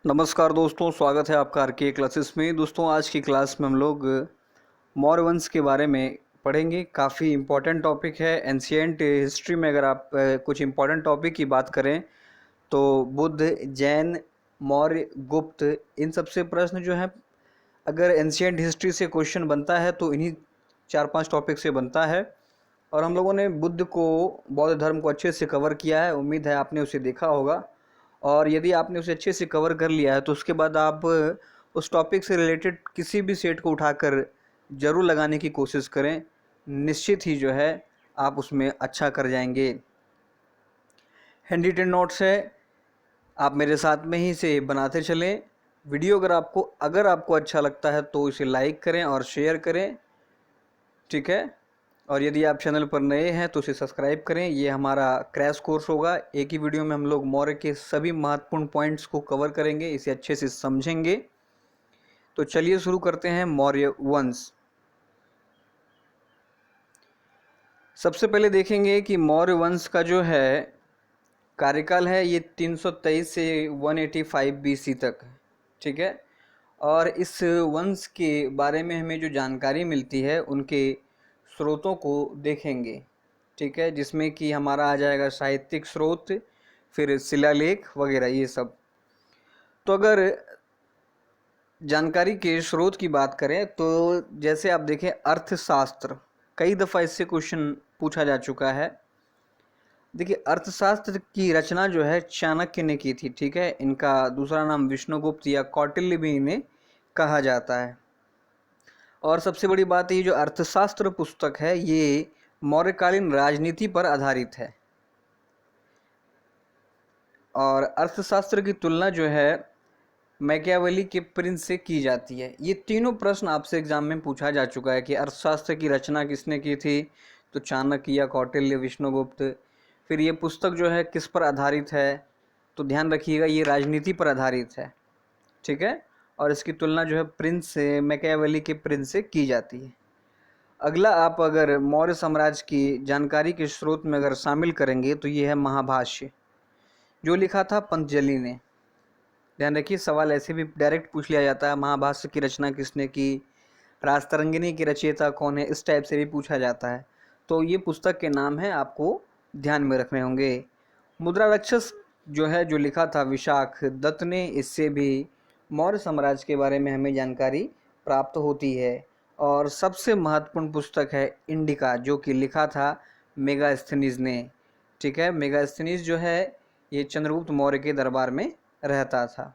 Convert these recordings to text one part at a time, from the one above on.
नमस्कार दोस्तों, स्वागत है आपका आरके क्लासेस में। दोस्तों, आज की क्लास में हम लोग मौर्य वंश के बारे में पढ़ेंगे। काफ़ी इम्पोर्टेंट टॉपिक है। एंशियंट हिस्ट्री में अगर आप कुछ इम्पोर्टेंट टॉपिक की बात करें तो बुद्ध, जैन, मौर्य, गुप्त, इन सब से प्रश्न जो है, अगर एंशियंट हिस्ट्री से क्वेश्चन बनता है तो इन्हीं 4-5 टॉपिक से बनता है। और हम लोगों ने बुद्ध को, बौद्ध धर्म को अच्छे से कवर किया है। उम्मीद है आपने उसे देखा होगा। और यदि आपने उसे अच्छे से कवर कर लिया है तो उसके बाद आप उस टॉपिक से रिलेटेड किसी भी सेट को उठाकर ज़रूर लगाने की कोशिश करें। निश्चित ही जो है आप उसमें अच्छा कर जाएंगे। हैंडी टेन नोट्स है, आप मेरे साथ में ही इसे बनाते चलें। वीडियो अगर आपको अच्छा लगता है तो इसे लाइक करें और शेयर करें, ठीक है। और यदि आप चैनल पर नए हैं तो इसे सब्सक्राइब करें। ये हमारा क्रैश कोर्स होगा। एक ही वीडियो में हम लोग मौर्य के सभी महत्वपूर्ण पॉइंट्स को कवर करेंगे, इसे अच्छे से समझेंगे। तो चलिए शुरू करते हैं। मौर्य वंश, सबसे पहले देखेंगे कि मौर्य वंश का जो है कार्यकाल है, ये 323 से 185 BC तक, ठीक है। और इस वंश के बारे में हमें जो जानकारी मिलती है उनके स्रोतों को देखेंगे, ठीक है, जिसमें कि हमारा आ जाएगा साहित्यिक स्रोत, फिर शिलालेख वगैरह ये सब। तो अगर जानकारी के स्रोत की बात करें तो जैसे आप देखें, अर्थशास्त्र, कई दफ़ा इससे क्वेश्चन पूछा जा चुका है। देखिए, अर्थशास्त्र की रचना जो है चाणक्य ने की थी, ठीक है। इनका दूसरा नाम विष्णुगुप्त या कौटिल्य भी इन्हें कहा जाता है। और सबसे बड़ी बात, ये जो अर्थशास्त्र पुस्तक है ये मौर्यकालीन राजनीति पर आधारित है। और अर्थशास्त्र की तुलना जो है मैकियावेली के प्रिंस से की जाती है। ये तीनों प्रश्न आपसे एग्जाम में पूछा जा चुका है कि अर्थशास्त्र की रचना किसने की थी, तो चाणक्य या कौटिल्य, विष्णुगुप्त। फिर ये पुस्तक जो है किस पर आधारित है, तो ध्यान रखिएगा ये राजनीति पर आधारित है, ठीक है। और इसकी तुलना जो है प्रिंस से, मैकियावेली के प्रिंस से की जाती है। अगला, आप अगर मौर्य साम्राज्य की जानकारी के स्रोत में अगर शामिल करेंगे तो ये है महाभाष्य, जो लिखा था पंतजलि ने। ध्यान रखिए, सवाल ऐसे भी डायरेक्ट पूछ लिया जाता है, महाभाष्य की रचना किसने की, राजतरंगिणी की रचयिता कौन है, इस टाइप से भी पूछा जाता है। तो ये पुस्तक के नाम है, आपको ध्यान में रखने होंगे। मुद्रा राक्षस जो है, जो लिखा था विशाख दत्त ने, इससे भी मौर्य साम्राज्य के बारे में हमें जानकारी प्राप्त होती है। और सबसे महत्वपूर्ण पुस्तक है इंडिका, जो कि लिखा था मेगास्थनीज ने, ठीक है। मेगास्थनीज जो है ये चंद्रगुप्त मौर्य के दरबार में रहता था।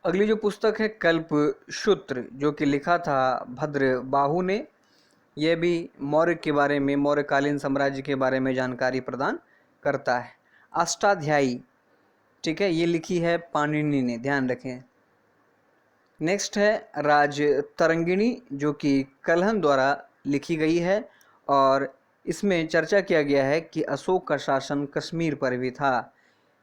अगली जो पुस्तक है कल्पसूत्र, जो कि लिखा था भद्रबाहु ने, यह भी मौर्य के बारे में, मौर्यकालीन साम्राज्य के बारे में जानकारी प्रदान करता है। अष्टाध्यायी, ठीक है, ये लिखी है पाणिनि ने, ध्यान रखें। नेक्स्ट है राजतरंगिणी, जो कि कलहन द्वारा लिखी गई है। और इसमें चर्चा किया गया है कि अशोक का शासन कश्मीर पर भी था।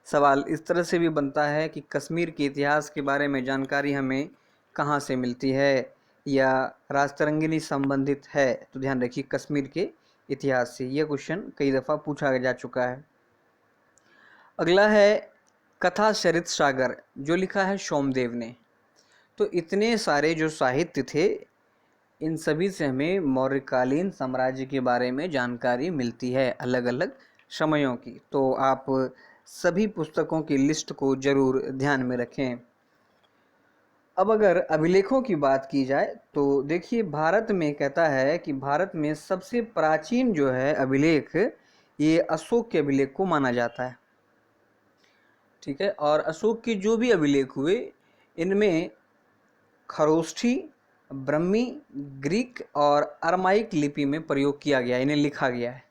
सवाल इस तरह से भी बनता है कि कश्मीर के इतिहास के बारे में जानकारी हमें कहाँ से मिलती है, या राजतरंगिणी संबंधित है, तो ध्यान रखिए कश्मीर के इतिहास से। यह क्वेश्चन कई दफ़ा पूछा जा चुका है। अगला है कथा चरित सागर, जो लिखा है सोमदेव ने। तो इतने सारे जो साहित्य थे, इन सभी से हमें मौर्यकालीन साम्राज्य के बारे में जानकारी मिलती है, अलग अलग समयों की। तो आप सभी पुस्तकों की लिस्ट को जरूर ध्यान में रखें। अब अगर अभिलेखों की बात की जाए तो देखिए, भारत में कहता है कि भारत में सबसे प्राचीन जो है अभिलेख, ये अशोक के अभिलेख को माना जाता है, ठीक है। और अशोक के जो भी अभिलेख हुए, इनमें खरोष्ठी, ब्रह्मी, ग्रीक और अरमाइक लिपि में प्रयोग किया गया, इन्हें लिखा गया है,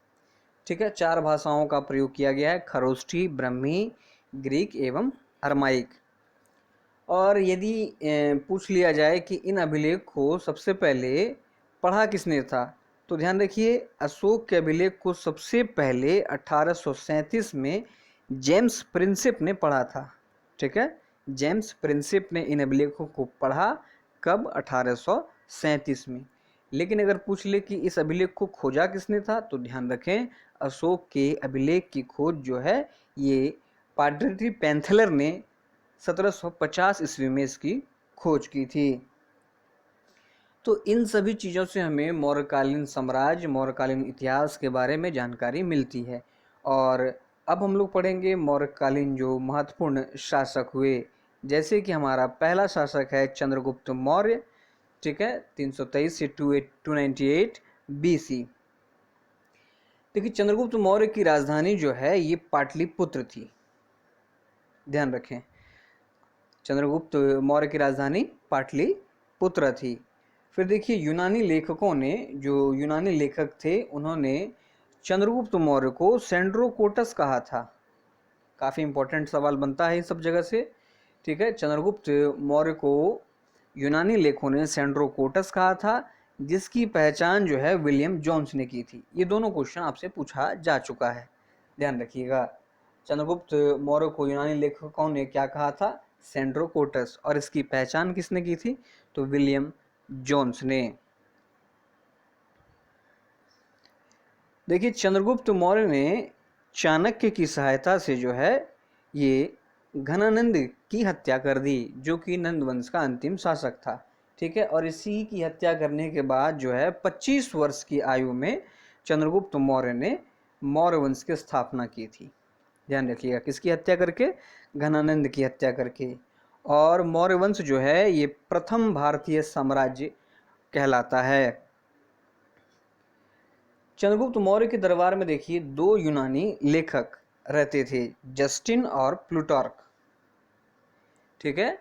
ठीक है। 4 भाषाओं का प्रयोग किया गया है, खरोष्ठी, ब्रह्मी, ग्रीक एवं अरमाइक। और यदि पूछ लिया जाए कि इन अभिलेख को सबसे पहले पढ़ा किसने था, तो ध्यान रखिए अशोक के अभिलेख को सबसे पहले 1837 में जेम्स प्रिंसेप ने पढ़ा था, ठीक है। जेम्स प्रिंसेप ने इन अभिलेखों को पढ़ा, कब, 1837 में। लेकिन अगर पूछ ले कि इस अभिलेख को खोजा किसने था, तो ध्यान रखें अशोक के अभिलेख की खोज जो है ये पाड्रिटी पैंथलर ने 1750 ईस्वी में इसकी खोज की थी। तो इन सभी चीज़ों से हमें मौर्यकालीन साम्राज्य, मौर्यकालीन इतिहास के बारे में जानकारी मिलती है। और अब हम लोग पढ़ेंगे मौर्यकालीन जो महत्वपूर्ण शासक हुए, जैसे कि हमारा पहला शासक है चंद्रगुप्त मौर्य, ठीक है, 323 से 298 BC। देखिए, चंद्रगुप्त मौर्य की राजधानी जो है ये पाटलिपुत्र थी, ध्यान रखें, चंद्रगुप्त मौर्य की राजधानी पाटलिपुत्र थी। फिर देखिए, यूनानी लेखकों ने, जो यूनानी लेखक थे, उन्होंने चंद्रगुप्त मौर्य को सेंड्रोकोटस कहा था। काफ़ी इंपॉर्टेंट सवाल बनता है इन सब जगह से, ठीक है। चंद्रगुप्त मौर्य को यूनानी लेखकों ने सेंड्रोकोटस कहा था, जिसकी पहचान जो है विलियम जोन्स ने की थी। ये दोनों क्वेश्चन आपसे पूछा जा चुका है, ध्यान रखिएगा। चंद्रगुप्त मौर्य को यूनानी लेखकों ने क्या कहा था? सेंड्रोकोटस। और इसकी पहचान किसने की थी? तो विलियम जोन्स ने। देखिए, चंद्रगुप्त मौर्य ने चाणक्य की सहायता से जो है ये घनानंद की हत्या कर दी, जो कि नंद वंश का अंतिम शासक था, ठीक है। और इसी की हत्या करने के बाद जो है 25 वर्ष की आयु में चंद्रगुप्त मौर्य ने मौर्य वंश की स्थापना की थी। ध्यान रखिएगा, किसकी हत्या करके? घनानंद की हत्या करके। और मौर्य वंश जो है ये प्रथम भारतीय साम्राज्य कहलाता है। चंद्रगुप्त मौर्य के दरबार में देखिए 2 यूनानी लेखक रहते थे, जस्टिन और प्लूटार्क, ठीक है।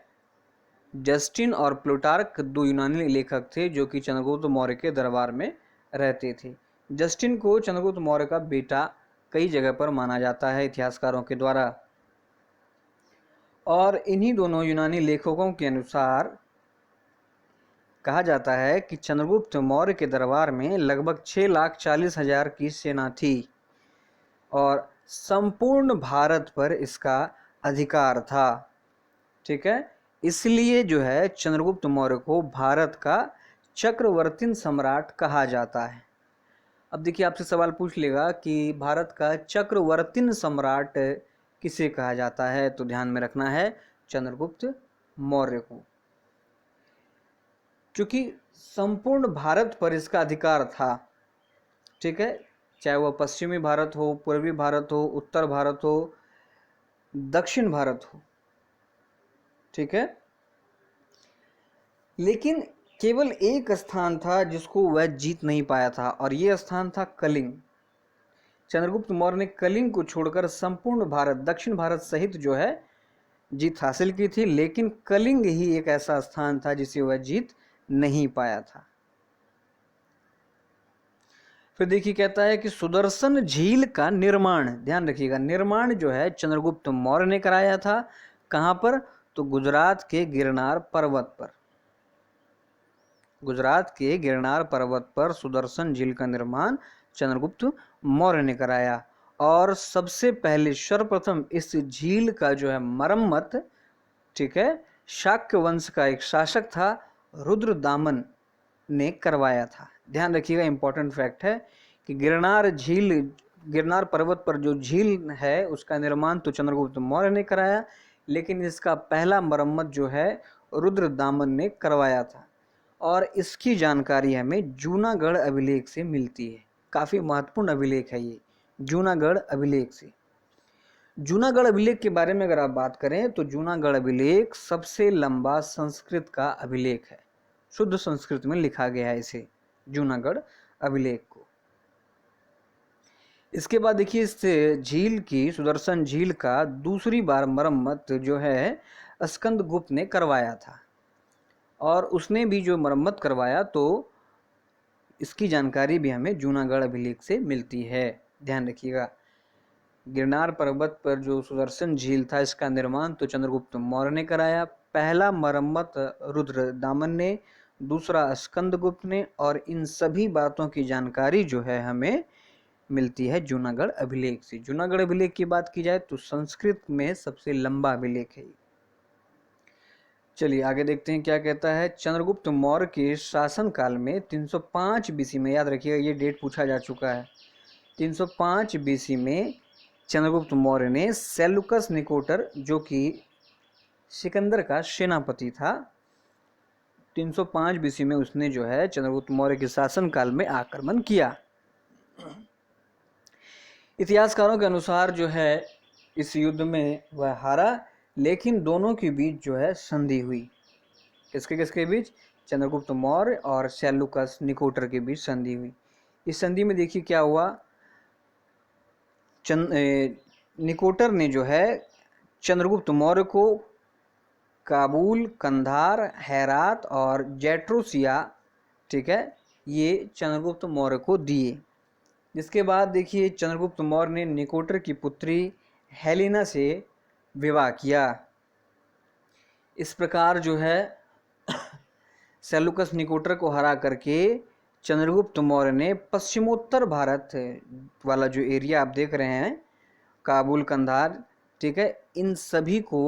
जस्टिन और प्लूटार्क 2 यूनानी लेखक थे जो कि चंद्रगुप्त मौर्य के दरबार में रहते थे। जस्टिन को चंद्रगुप्त मौर्य का बेटा कई जगह पर माना जाता है इतिहासकारों के द्वारा। और इन्हीं दोनों यूनानी लेखकों के अनुसार कहा जाता है कि चंद्रगुप्त मौर्य के दरबार में लगभग 6,40,000 की सेना थी और संपूर्ण भारत पर इसका अधिकार था, ठीक है। इसलिए जो है चंद्रगुप्त मौर्य को भारत का चक्रवर्ती सम्राट कहा जाता है। अब देखिए, आपसे सवाल पूछ लेगा कि भारत का चक्रवर्ती सम्राट किसे कहा जाता है, तो ध्यान में रखना है चंद्रगुप्त मौर्य को, क्योंकि संपूर्ण भारत पर इसका अधिकार था, ठीक है। चाहे वह पश्चिमी भारत हो, पूर्वी भारत हो, उत्तर भारत हो, दक्षिण भारत हो, ठीक है। लेकिन केवल एक स्थान था जिसको वह जीत नहीं पाया था, और यह स्थान था कलिंग। चंद्रगुप्त मौर्य ने कलिंग को छोड़कर संपूर्ण भारत, दक्षिण भारत सहित जो है जीत हासिल की थी, लेकिन कलिंग ही एक ऐसा स्थान था जिसे वह जीत नहीं पाया था। फिर देखिए, कहता है कि सुदर्शन झील का निर्माण, ध्यान रखिएगा, निर्माण जो है चंद्रगुप्त मौर्य ने कराया था। कहां पर? तो गुजरात के गिरनार पर्वत पर। गुजरात के गिरनार पर्वत पर सुदर्शन झील का निर्माण चंद्रगुप्त मौर्य ने कराया। और सबसे पहले सर्वप्रथम इस झील का जो है मरम्मत, ठीक है, शाक्य वंश का एक शासक था रुद्रदामन ने करवाया था। ध्यान रखिएगा, इंपॉर्टेंट फैक्ट है कि गिरनार पर्वत पर जो झील है उसका निर्माण तो चंद्रगुप्त मौर्य ने कराया, लेकिन इसका पहला मरम्मत जो है रुद्रदामन ने करवाया था। और इसकी जानकारी हमें जूनागढ़ अभिलेख से मिलती है। काफ़ी महत्वपूर्ण अभिलेख है ये, जूनागढ़ अभिलेख से। जूनागढ़ अभिलेख के बारे में अगर आप बात करें तो जूनागढ़ अभिलेख सबसे लंबा संस्कृत का अभिलेख है, शुद्ध संस्कृत में लिखा गया है इसे, जूनागढ़ अभिलेख को। इसके बाद देखिए, इस झील की, सुदर्शन झील का दूसरी बार मरम्मत जो है स्कंदगुप्त ने करवाया था, और उसने भी जो मरम्मत करवाया तो इसकी जानकारी भी हमें जूनागढ़ अभिलेख से मिलती है। ध्यान रखिएगा, गिरनार पर्वत पर जो सुदर्शन झील था इसका निर्माण तो चंद्रगुप्त मौर्य ने कराया। पहला मरम्मत रुद्रदामन ने, दूसरा स्कंदगुप्त ने, और इन सभी बातों की जानकारी जो है हमें मिलती है जूनागढ़ अभिलेख से। जूनागढ़ अभिलेख की बात की जाए तो संस्कृत में सबसे लंबा अभिलेख है। चलिए आगे देखते हैं क्या कहता है। चंद्रगुप्त मौर्य के शासनकाल में 305 बीसी में, याद रखिएगा ये डेट पूछा जा चुका है, 305 बीसी में चंद्रगुप्त मौर्य ने सेल्यूकस निकोटर, जो कि सिकंदर का सेनापति था। 305 बीसी में उसने जो है चंद्रगुप्त मौर्य के शासनकाल में आक्रमण किया। इतिहासकारों के अनुसार जो है इस युद्ध में वह हारा, लेकिन दोनों के बीच जो है संधि हुई। किसके किसके बीच? चंद्रगुप्त मौर्य और सेल्यूकस निकोटर के बीच संधि हुई। इस संधि में देखिए क्या हुआ, निकोटर ने जो है चंद्रगुप्त मौर्य को काबुल, कंधार, हेरात और जेट्रोसिया, ठीक है, ये चंद्रगुप्त मौर्य को दिए। जिसके बाद देखिए चंद्रगुप्त मौर्य ने निकोटर की पुत्री हेलेना से विवाह किया। इस प्रकार जो है सेल्यूकस निकोटर को हरा करके चंद्रगुप्त मौर्य ने पश्चिमोत्तर भारत वाला जो एरिया आप देख रहे हैं, काबुल, कंधार, ठीक है, इन सभी को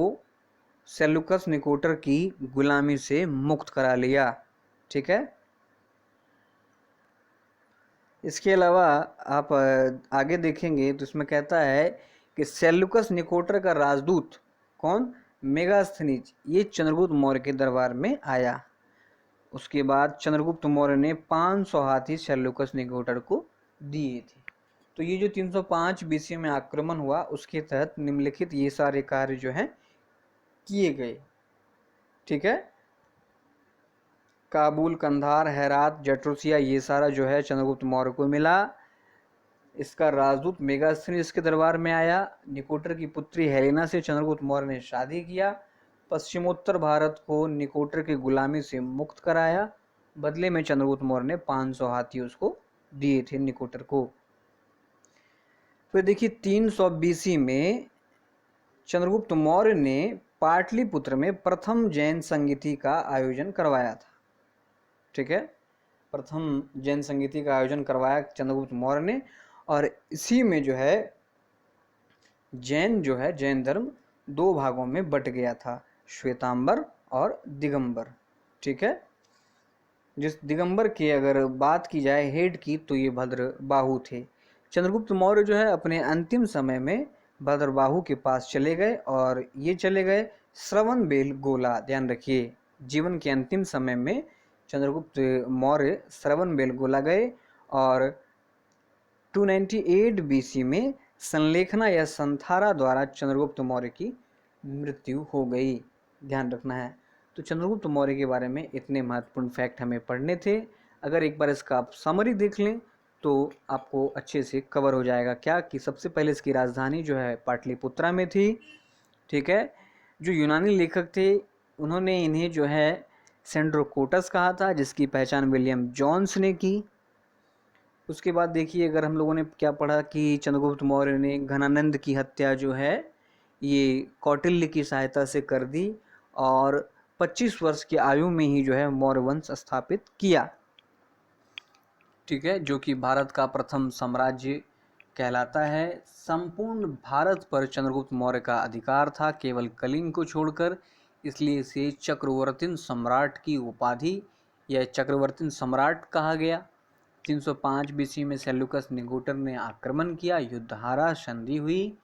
सेल्यूकस निकोटर की गुलामी से मुक्त करा लिया। ठीक है, इसके अलावा आप आगे देखेंगे तो इसमें कहता है कि सेल्यूकस निकोटर का राजदूत कौन? मेगास्थनीज, ये चंद्रगुप्त मौर्य के दरबार में आया। उसके बाद चंद्रगुप्त मौर्य ने 500 हाथी सेल्यूकस निकोटर को दिए थे। तो ये जो 305 बीसी में आक्रमण हुआ उसके तहत निम्नलिखित ये सारे कार्य जो हैं किए गए। ठीक है, काबुल, कंधार, हेरात, जेट्रोसिया, ये सारा जो है चंद्रगुप्त मौर्य को मिला। इसका राजदूत मेगास्थनीज के दरबार में आया। निकोटर की पुत्री हेलेना से चंद्रगुप्त मौर्य ने शादी किया। पश्चिमोत्तर भारत को निकोटर की गुलामी से मुक्त कराया। बदले में चंद्रगुप्त मौर्य ने 500 हाथी उसको दिए थे निकोटर को। फिर देखिए 300 बीसी में चंद्रगुप्त मौर्य ने पाटलिपुत्र में प्रथम जैन संगीति का आयोजन करवाया था। ठीक है, प्रथम जैन संगीति का आयोजन करवाया चंद्रगुप्त मौर्य ने, और इसी में जो है जैन धर्म दो भागों में बट गया था, श्वेतांबर और दिगंबर। ठीक है, जिस दिगंबर की अगर बात की जाए हेड की तो ये भद्रबाहु थे। चंद्रगुप्त मौर्य जो है अपने अंतिम समय में भद्रबाहु के पास चले गए, और ये चले गए श्रवण बेलगोला। ध्यान रखिए, जीवन के अंतिम समय में चंद्रगुप्त मौर्य श्रवण बेलगोला गए, और 298 बीसी में संलेखना या संथारा द्वारा चंद्रगुप्त मौर्य की मृत्यु हो गई। ध्यान रखना है। तो चंद्रगुप्त मौर्य के बारे में इतने महत्वपूर्ण फैक्ट हमें पढ़ने थे। अगर एक बार इसका आप समरी देख लें तो आपको अच्छे से कवर हो जाएगा। क्या कि सबसे पहले इसकी राजधानी जो है पाटलिपुत्रा में थी। ठीक है, जो यूनानी लेखक थे उन्होंने इन्हें जो है सेंड्रोकोटस कहा था, जिसकी पहचान विलियम जोन्स ने की। उसके बाद देखिए अगर हम लोगों ने क्या पढ़ा कि चंद्रगुप्त मौर्य ने घनानंद की हत्या जो है ये कौटिल्य की सहायता से कर दी, और 25 वर्ष की आयु में ही जो है मौर्य वंश स्थापित किया। ठीक है, जो कि भारत का प्रथम साम्राज्य कहलाता है। संपूर्ण भारत पर चंद्रगुप्त मौर्य का अधिकार था, केवल कलिंग को छोड़कर, इसलिए इसे चक्रवर्तीन सम्राट की उपाधि या चक्रवर्तीन सम्राट कहा गया। 305 बीसी में सेल्यूकस निकोटर ने आक्रमण किया, युद्ध हारा, संधि हुई।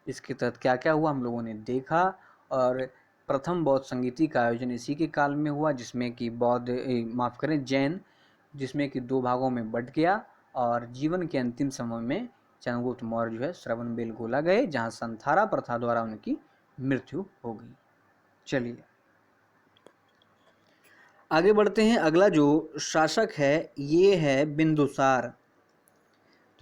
इसके तहत क्या क्या हुआ हम लोगों ने देखा, और प्रथम बौद्ध संगीति का आयोजन इसी के काल में हुआ, जिसमें कि जैन, जिसमें कि दो भागों में बट गया, और जीवन के अंतिम समय में चंद्रगुप्त मौर्य जो है श्रवण बेलगोला गए, जहाँ संथारा प्रथा द्वारा उनकी मृत्यु हो गई। चलिए आगे बढ़ते हैं। अगला जो शासक है ये है बिंदुसार।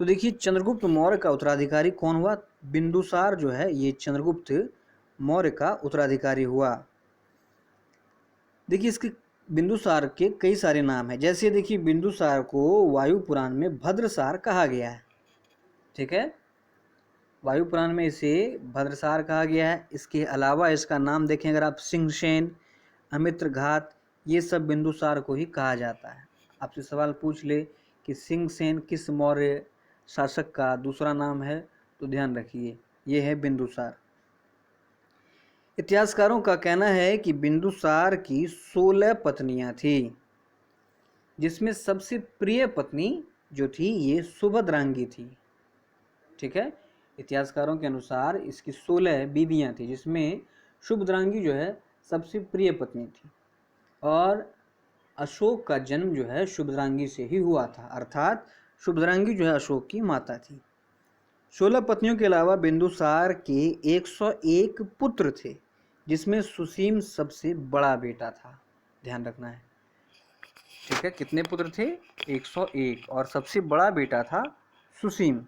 तो देखिए चंद्रगुप्त मौर्य का उत्तराधिकारी कौन हुआ? बिंदुसार जो है ये चंद्रगुप्त मौर्य का उत्तराधिकारी हुआ। देखिए इसके बिंदुसार के कई सारे नाम हैं। जैसे देखिए बिंदुसार को वायु पुराण में भद्रसार कहा गया है। ठीक है, वायु पुराण में इसे भद्रसार कहा गया है। इसके अलावा इसका नाम देखें अगर आप, सिंहसेन, अमित्रघात, ये सब बिंदुसार को ही कहा जाता है। आपसे सवाल पूछ ले कि सिंहसेन किस मौर्य शासक का दूसरा नाम है, तो ध्यान रखिए ये है बिंदुसार। इतिहासकारों का कहना है कि बिंदुसार की 16 पत्नियां थी, जिसमें सबसे प्रिय पत्नी जो थी ये सुभद्रांगी थी। ठीक है, इतिहासकारों के अनुसार इसकी 16 बीबियां थी, जिसमें सुभद्रांगी जो है सबसे प्रिय पत्नी थी। और अशोक का जन्म जो है शुभद्रांगी से ही हुआ था, अर्थात शुभद्रांगी जो है अशोक की माता थी। 16 पत्नियों के अलावा बिंदुसार के 101 पुत्र थे, जिसमें सुसीम सबसे बड़ा बेटा था। ध्यान रखना है, ठीक है। कितने पुत्र थे? 101, और सबसे बड़ा बेटा था सुसीम,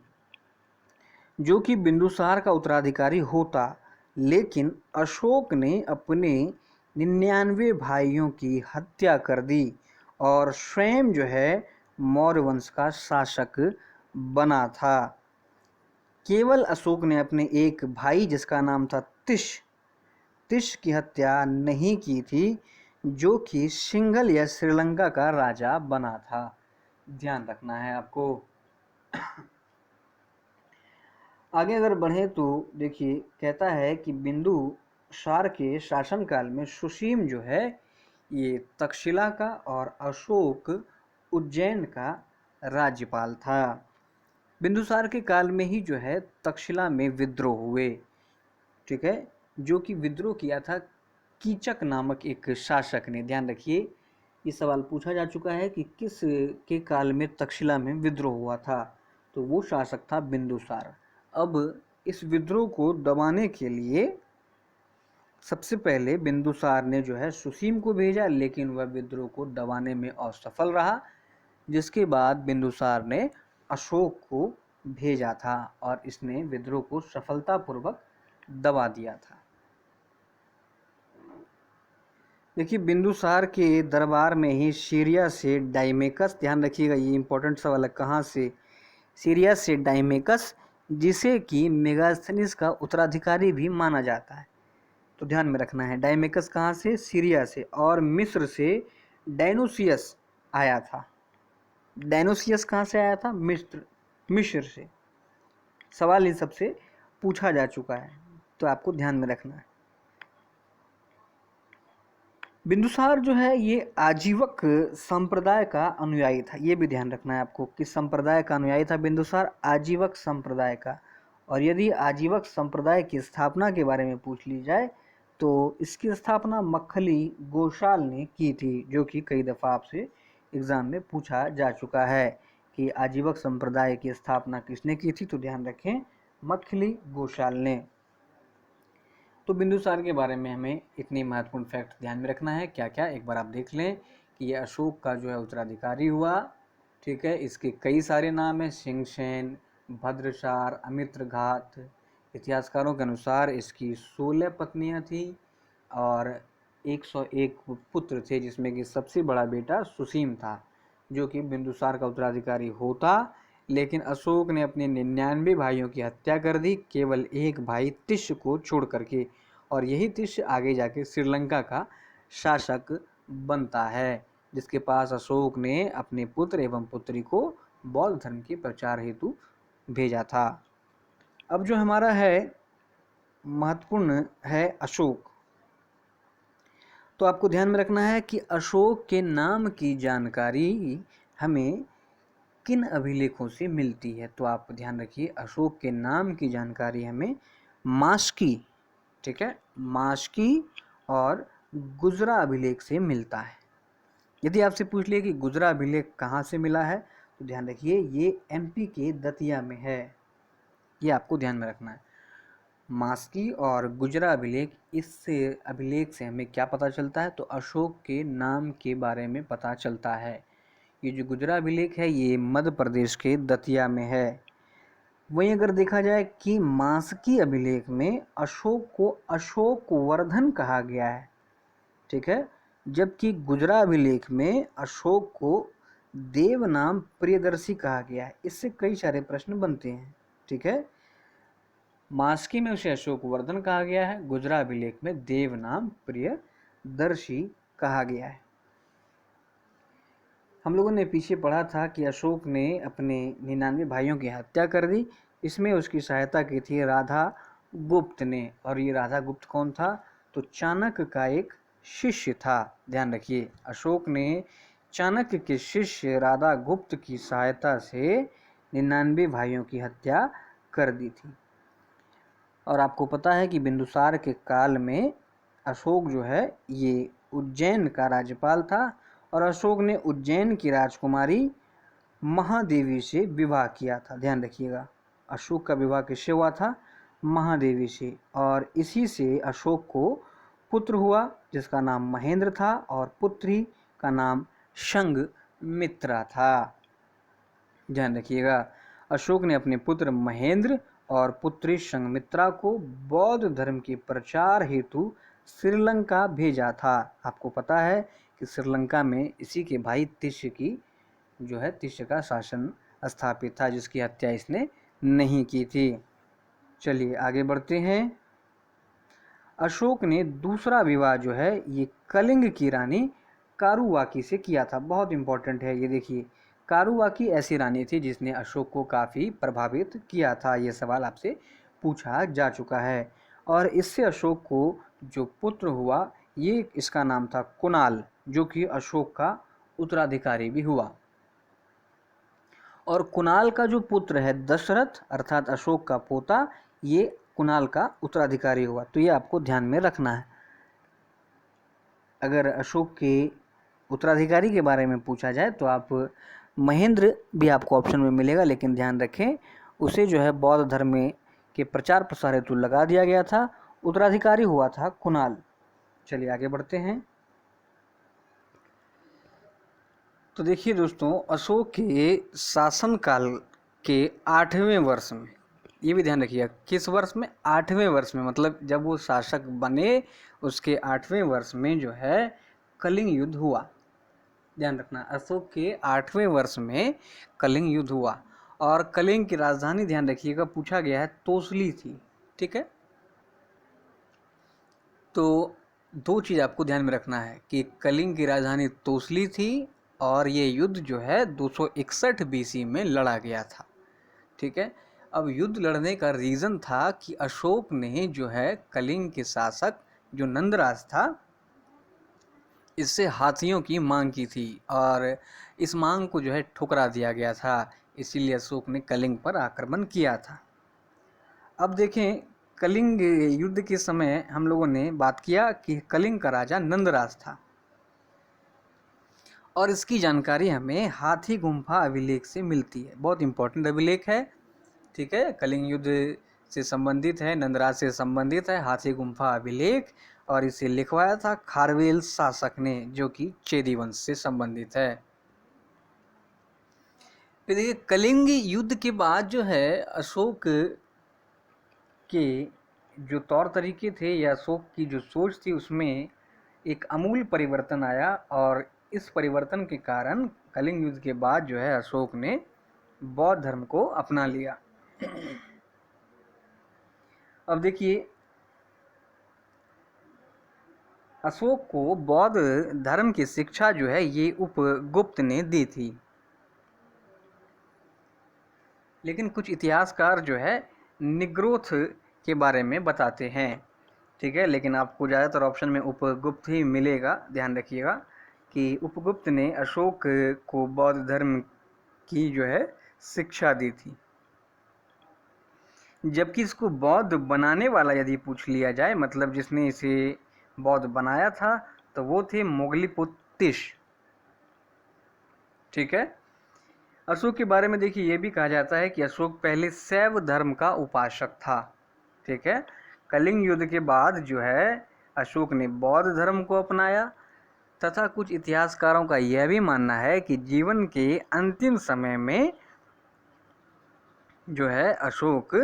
जो कि बिंदुसार का उत्तराधिकारी होता। लेकिन अशोक ने अपने 99 भाइयों की हत्या कर दी और स्वयं जो है मौर्य वंश का शासक बना था। केवल अशोक ने अपने एक भाई जिसका नाम था तिश की हत्या नहीं की थी, जो कि सिंघल या श्रीलंका का राजा बना था। ध्यान रखना है आपको। आगे अगर बढ़े तो देखिए, कहता है कि बिंदुसार के शासनकाल में सुसीम जो है ये तक्षशिला का और अशोक उज्जैन का राज्यपाल था। बिंदुसार के काल में ही जो है तक्षशिला में विद्रोह हुए, ठीक है, जो कि विद्रोह किया था कीचक नामक एक शासक ने। ध्यान रखिए, ये सवाल पूछा जा चुका है कि किस के काल में तक्षशिला में विद्रोह हुआ था, तो वो शासक था बिंदुसार। अब इस विद्रोह को दबाने के लिए सबसे पहले बिंदुसार ने जो है सुसीम को भेजा, लेकिन वह विद्रोह को दबाने में असफल रहा, जिसके बाद बिंदुसार ने अशोक को भेजा था और इसने विद्रोह को सफलतापूर्वक दबा दिया था। देखिए, बिंदुसार के दरबार में ही सीरिया से डाइमेकस, ध्यान रखिएगा ये इंपॉर्टेंट सवाल है, कहाँ से? सीरिया से डाइमेकस, जिसे कि मेगास्थनीज का उत्तराधिकारी भी माना जाता है, तो ध्यान में रखना है। डाइमेकस कहाँ से? सीरिया से। और मिस्र से डायनोसियस आया था। डायनोसियस कहाँ से आया था? मिस्र से। सवाल इन सबसे पूछा जा चुका है, तो आपको ध्यान में रखना है। बिंदुसार जो है ये आजीवक संप्रदाय का अनुयायी था, ये भी ध्यान रखना है आपको। किस संप्रदाय का अनुयायी था बिंदुसार? आजीवक संप्रदाय का। और यदि आजीवक संप्रदाय की स्थापना के बारे में पूछ ली जाए तो इसकी स्थापना मक्खली गोशाल ने की थी, जो कि कई दफ़ा आपसे एग्जाम में पूछा जा चुका है कि आजीवक संप्रदाय की स्थापना किसने की थी, तो ध्यान रखें, मक्खली गोशाल ने। तो बिंदुसार के बारे में हमें इतनी महत्वपूर्ण फैक्ट ध्यान में रखना है। क्या क्या, एक बार आप देख लें कि ये अशोक का जो है उत्तराधिकारी हुआ, ठीक है। इसके कई सारे नाम हैं, सिंहसेन, भद्रसार, अमित्रघात। इतिहासकारों के अनुसार इसकी 16 पत्नियां थी और 101 पुत्र थे, जिसमें कि सबसे बड़ा बेटा सुसीम था, जो कि बिंदुसार का उत्तराधिकारी होता। लेकिन अशोक ने अपने 99 भाइयों की हत्या कर दी, केवल एक भाई तिश को छोड़ करके, और यही तिश आगे जाके श्रीलंका का शासक बनता है, जिसके पास अशोक ने अपने पुत्र एवं पुत्री को बौद्ध धर्म के प्रचार हेतु भेजा था। अब जो हमारा है महत्वपूर्ण है अशोक, तो आपको ध्यान में रखना है कि अशोक के नाम की जानकारी हमें किन अभिलेखों से मिलती है। तो आप ध्यान रखिए, अशोक के नाम की जानकारी हमें मास्की, ठीक है, मास्की और गुजरा अभिलेख से मिलता है। यदि आपसे पूछ लिया कि गुजरा अभिलेख कहाँ से मिला है, तो ध्यान रखिए ये एमपी के दतिया में है, ये आपको ध्यान में रखना है। मास्की और गुजरा अभिलेख, इस अभिलेख से हमें क्या पता चलता है, तो अशोक के नाम के बारे में पता चलता है। ये जो गुजरा अभिलेख है ये मध्य प्रदेश के दतिया में है। वहीं अगर देखा जाए कि मास्की अभिलेख में अशोक को अशोकवर्धन कहा गया है, ठीक है, जबकि गुजरा अभिलेख में अशोक को देवनाम प्रियदर्शी कहा गया है। इससे कई सारे प्रश्न बनते हैं, ठीक है। मास्की में उसे अशोकवर्धन कहा गया है, गुजरा अभिलेख में देवनाम प्रियदर्शी कहा गया है। हम लोगों ने पीछे पढ़ा था कि अशोक ने अपने 99 भाइयों की हत्या कर दी। इसमें उसकी सहायता की थी राधा गुप्त ने, और ये राधा गुप्त कौन था, तो चाणक्य का एक शिष्य था। ध्यान रखिए, अशोक ने चाणक्य के शिष्य राधा गुप्त की सहायता से 99 भाइयों की हत्या कर दी थी। और आपको पता है कि बिंदुसार के काल में अशोक जो है ये उज्जैन का राज्यपाल था और अशोक ने उज्जैन की राजकुमारी महादेवी से विवाह किया था। ध्यान रखिएगा, अशोक का विवाह किससे हुआ था? महादेवी से। और इसी से अशोक को पुत्र हुआ जिसका नाम महेंद्र था और पुत्री का नाम संघमित्रा था। ध्यान रखिएगा, अशोक ने अपने पुत्र महेंद्र और पुत्री संघमित्रा को बौद्ध धर्म के प्रचार हेतु श्रीलंका भेजा था। आपको पता है कि श्रीलंका में इसी के भाई तिष्य का शासन स्थापित था, जिसकी हत्या इसने नहीं की थी। चलिए आगे बढ़ते हैं। अशोक ने दूसरा विवाह जो है ये कलिंग की रानी कारुवाकी से किया था। बहुत इंपॉर्टेंट है ये, देखिए कारुवाकी ऐसी रानी थी जिसने अशोक को काफ़ी प्रभावित किया था। ये सवाल आपसे पूछा जा चुका है। और इससे अशोक को जो पुत्र हुआ ये इसका नाम था कुणाल, जो कि अशोक का उत्तराधिकारी भी हुआ। और कुणाल का जो पुत्र है दशरथ अर्थात अशोक का पोता, ये कुणाल का उत्तराधिकारी हुआ। तो ये आपको ध्यान में रखना है। अगर अशोक के उत्तराधिकारी के बारे में पूछा जाए तो आप महेंद्र भी आपको ऑप्शन में मिलेगा, लेकिन ध्यान रखें उसे जो है बौद्ध धर्म के प्रचार प्रसार हेतु लगा दिया गया था। उत्तराधिकारी हुआ था कुणाल। चलिए आगे बढ़ते हैं। तो देखिए दोस्तों, अशोक के शासनकाल के 8वें वर्ष में, ये भी ध्यान रखिएगा किस वर्ष में? 8वें वर्ष में, मतलब जब वो शासक बने उसके 8वें वर्ष में जो है कलिंग युद्ध हुआ। ध्यान रखना, अशोक के 8वें वर्ष में कलिंग युद्ध हुआ और कलिंग की राजधानी, ध्यान रखिएगा पूछा गया है, तोसली थी। ठीक है, तो दो चीज़ आपको ध्यान में रखना है कि कलिंग की राजधानी तोसली थी और ये युद्ध जो है 261 बीसी में लड़ा गया था। ठीक है, अब युद्ध लड़ने का रीज़न था कि अशोक ने जो है कलिंग के शासक जो नंदराज था इससे हाथियों की मांग की थी और इस मांग को जो है ठुकरा दिया गया था, इसीलिए अशोक ने कलिंग पर आक्रमण किया था। अब देखें, कलिंग युद्ध के समय हम लोगों ने बात किया कि कलिंग का राजा नंदराज था और इसकी जानकारी हमें हाथी गुम्फा अभिलेख से मिलती है। बहुत इंपॉर्टेंट अभिलेख है। ठीक है, कलिंग युद्ध से संबंधित है, नंदराज से संबंधित है हाथी गुम्फा अभिलेख, और इसे लिखवाया था खारवेल शासक ने, जो कि चेदी वंश से संबंधित है। फिर देखिए, कलिंग युद्ध के बाद जो है अशोक के जो तौर तरीके थे या अशोक की जो सोच थी उसमें एक अमूल परिवर्तन आया और इस परिवर्तन के कारण कलिंग युद्ध के बाद जो है अशोक ने बौद्ध धर्म को अपना लिया। अब देखिए, अशोक को बौद्ध धर्म की शिक्षा जो है ये उपगुप्त ने दी थी, लेकिन कुछ इतिहासकार जो है निग्रोथ के बारे में बताते हैं। ठीक है, लेकिन आपको ज़्यादातर ऑप्शन में उपगुप्त ही मिलेगा। ध्यान रखिएगा कि उपगुप्त ने अशोक को बौद्ध धर्म की जो है शिक्षा दी थी, जबकि इसको बौद्ध बनाने वाला यदि पूछ लिया जाए, मतलब जिसने इसे बौद्ध बनाया था, तो वो थे मोगलीपुत्तिश। ठीक है, अशोक के बारे में देखिए ये भी कहा जाता है कि अशोक पहले शैव धर्म का उपासक था। ठीक है, कलिंग युद्ध के बाद जो है अशोक ने बौद्ध धर्म को अपनाया तथा कुछ इतिहासकारों का यह भी मानना है कि जीवन के अंतिम समय में जो है अशोक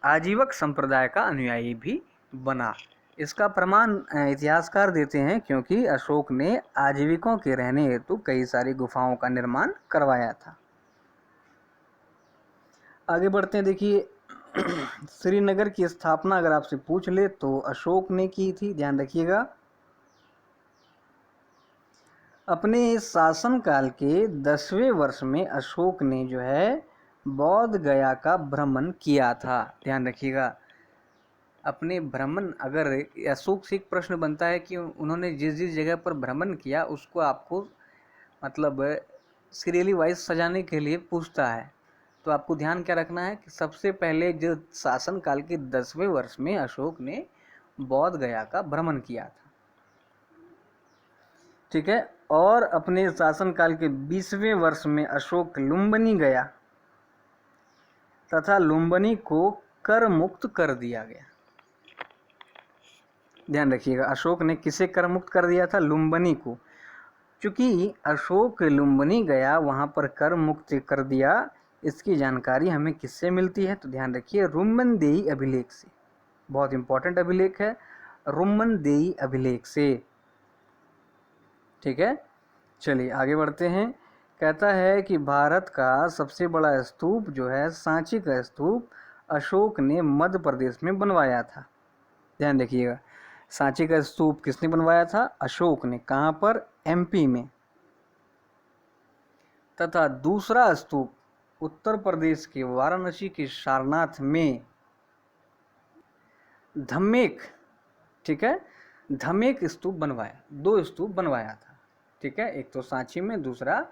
आजीवक संप्रदाय का अनुयायी भी बना। इसका प्रमाण इतिहासकार देते हैं क्योंकि अशोक ने आजीविकों के रहने हेतु कई सारी गुफाओं का निर्माण करवाया था। आगे बढ़ते हैं। देखिए, श्रीनगर की स्थापना अगर आपसे पूछ ले तो अशोक ने की थी। ध्यान रखिएगा, अपने शासनकाल के 10वें वर्ष में अशोक ने जो है बौद्ध गया का भ्रमण किया था। ध्यान रखिएगा, अपने भ्रमण, अगर अशोक से एक प्रश्न बनता है कि उन्होंने जिस जिस जगह पर भ्रमण किया उसको आपको मतलब सीरियली वाइज सजाने के लिए पूछता है, तो आपको ध्यान क्या रखना है कि सबसे पहले जो शासनकाल के 10वें वर्ष में अशोक ने बौद्ध गया का भ्रमण किया था। ठीक है। और अपने शासनकाल के 20वें वर्ष में अशोक लुम्बिनी गया तथा लुम्बिनी को कर मुक्त कर दिया गया। ध्यान रखिएगा, अशोक ने किसे कर मुक्त कर दिया था? लुम्बिनी को। चूंकि अशोक लुम्बिनी गया, वहां पर कर मुक्त कर दिया, इसकी जानकारी हमें किससे मिलती है? तो ध्यान रखिए, रुम्मनदेई अभिलेख से। बहुत इंपॉर्टेंट अभिलेख है, रुम्मनदेई अभिलेख से। ठीक है, चलिए आगे बढ़ते हैं। कहता है कि भारत का सबसे बड़ा स्तूप जो है, सांची का स्तूप, अशोक ने मध्य प्रदेश में बनवाया था। ध्यान रखिएगा, सांची का स्तूप किसने बनवाया था? अशोक ने। कहाँ पर? एमपी में। तथा दूसरा स्तूप उत्तर प्रदेश के वाराणसी के सारनाथ में धमेक, ठीक है, धमेक स्तूप बनवाया। 2 स्तूप बनवाया था। ठीक है, एक तो सांची में, दूसरा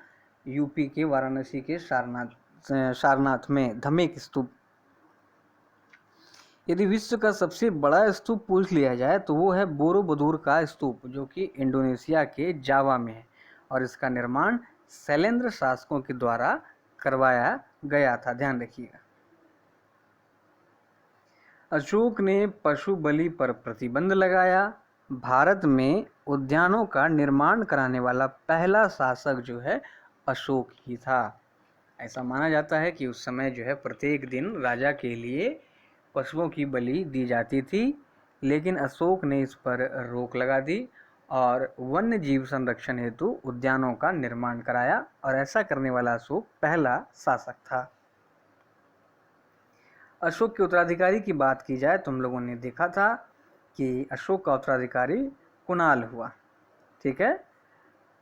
यूपी के वाराणसी के सारनाथ में धमेक स्तूप। यदि विश्व का सबसे बड़ा स्तूप पूछ लिया जाए तो वो है बोरोबुदुर का स्तूप, जो कि इंडोनेशिया के जावा में है, और इसका निर्माण शैलेंद्र शासकों के द्वारा करवाया गया था। ध्यान रखिएगा। अशोक ने पशु बलि पर प्रतिबंध लगाया। भारत में उद्यानों का निर्माण कराने वाला पहला शासक जो है अशोक ही था। ऐसा माना जाता है कि उस समय जो है प्रत्येक दिन राजा के लिए पशुओं की बलि दी जाती थी, लेकिन अशोक ने इस पर रोक लगा दी और वन्य जीव संरक्षण हेतु उद्यानों का निर्माण कराया, और ऐसा करने वाला अशोक पहला शासक था। अशोक के उत्तराधिकारी की बात की जाए तो हम लोगों ने देखा था कि अशोक का उत्तराधिकारी कुणाल हुआ। ठीक है,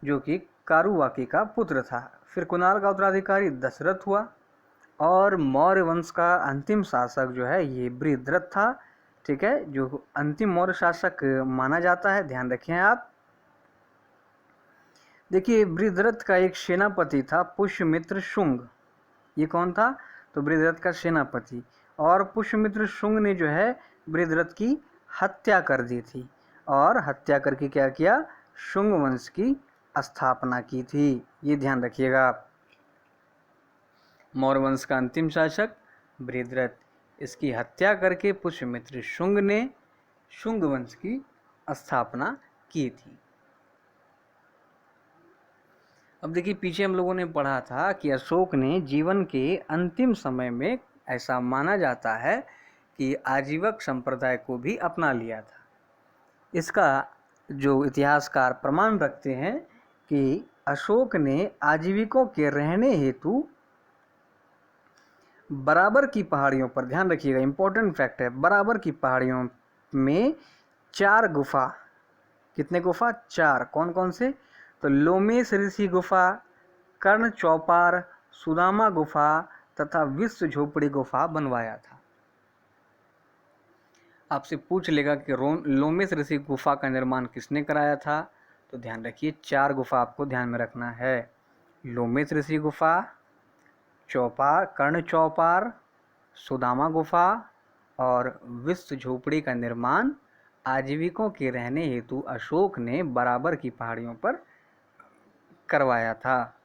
जो कि कारुवाकी का पुत्र था। फिर कुणाल का उत्तराधिकारी दशरथ हुआ, और मौर्य वंश का अंतिम शासक जो है ये बृहद्रथ था। ठीक है, जो अंतिम मौर्य शासक माना जाता है। ध्यान रखें आप। देखिए, बृहद्रथ का एक सेनापति था पुष्यमित्र शुंग। ये कौन था? तो बृहद्रथ का सेनापति। और पुष्यमित्र शुंग ने जो है बृहद्रथ की हत्या कर दी थी, और हत्या करके क्या किया? शुंग वंश की स्थापना की थी। ये ध्यान रखिएगा आप। मौर्य वंश का अंतिम शासक बृहद्रथ, इसकी हत्या करके पुष्यमित्र शुंग ने शुंग वंश की स्थापना की थी। अब देखिए, पीछे हम लोगों ने पढ़ा था कि अशोक ने जीवन के अंतिम समय में, ऐसा माना जाता है कि आजीवक संप्रदाय को भी अपना लिया था। इसका जो इतिहासकार प्रमाण रखते हैं कि अशोक ने आजीविकों के रहने हेतु बराबर की पहाड़ियों पर, ध्यान रखिएगा इंपॉर्टेंट फैक्ट है, बराबर की पहाड़ियों में 4 गुफा, कितने गुफा? 4। कौन कौन से? तो लोमेश ऋषि गुफा, कर्ण चौपार, सुदामा गुफा तथा विश्व झोपड़ी गुफा बनवाया था। आपसे पूछ लेगा कि लोमेश ऋषि गुफा का निर्माण किसने कराया था? तो ध्यान रखिए, 4 गुफा आपको ध्यान में रखना है। लोमेश ऋषि गुफा, चौपार, कर्ण चौपार, सुदामा गुफा और विश्व झोपड़ी का निर्माण आजीविकों के रहने हेतु अशोक ने बराबर की पहाड़ियों पर करवाया था।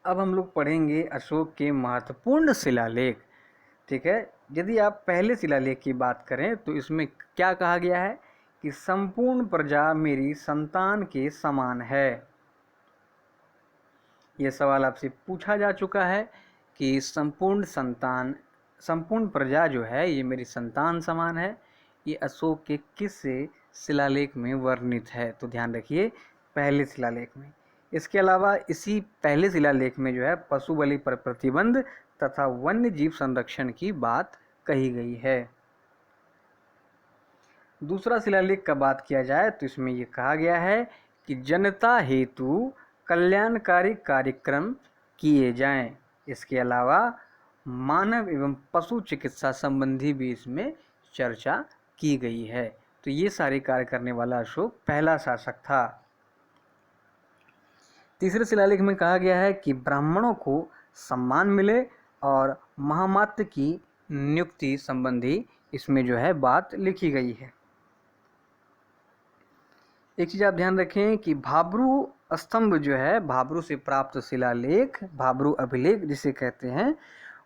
अब हम लोग पढ़ेंगे अशोक के महत्वपूर्ण शिलालेख। ठीक है, यदि आप पहले शिलालेख की बात करें तो इसमें क्या कहा गया है कि संपूर्ण प्रजा मेरी संतान के समान है। यह सवाल आपसे पूछा जा चुका है कि संपूर्ण प्रजा जो है ये मेरी संतान समान है, ये अशोक के किस शिलालेख में वर्णित है? तो ध्यान रखिए, पहले शिलालेख में। इसके अलावा इसी पहले शिलालेख में जो है पशु बलि पर प्रतिबंध तथा वन्य जीव संरक्षण की बात कही गई है। दूसरा शिलालेख का बात किया जाए तो इसमें यह कहा गया है कि जनता हेतु कल्याणकारी कार्यक्रम किए जाएं। इसके अलावा मानव एवं पशु चिकित्सा संबंधी भी इसमें चर्चा की गई है। तो ये सारे कार्य करने वाला अशोक पहला शासक था। तीसरे शिलालेख में कहा गया है कि ब्राह्मणों को सम्मान मिले और महामात्य की नियुक्ति संबंधी इसमें जो है बात लिखी गई है। एक चीज़ आप ध्यान रखें कि भाब्रू स्तंभ जो है, भाब्रू से प्राप्त शिलालेख, भाब्रू अभिलेख जिसे कहते हैं,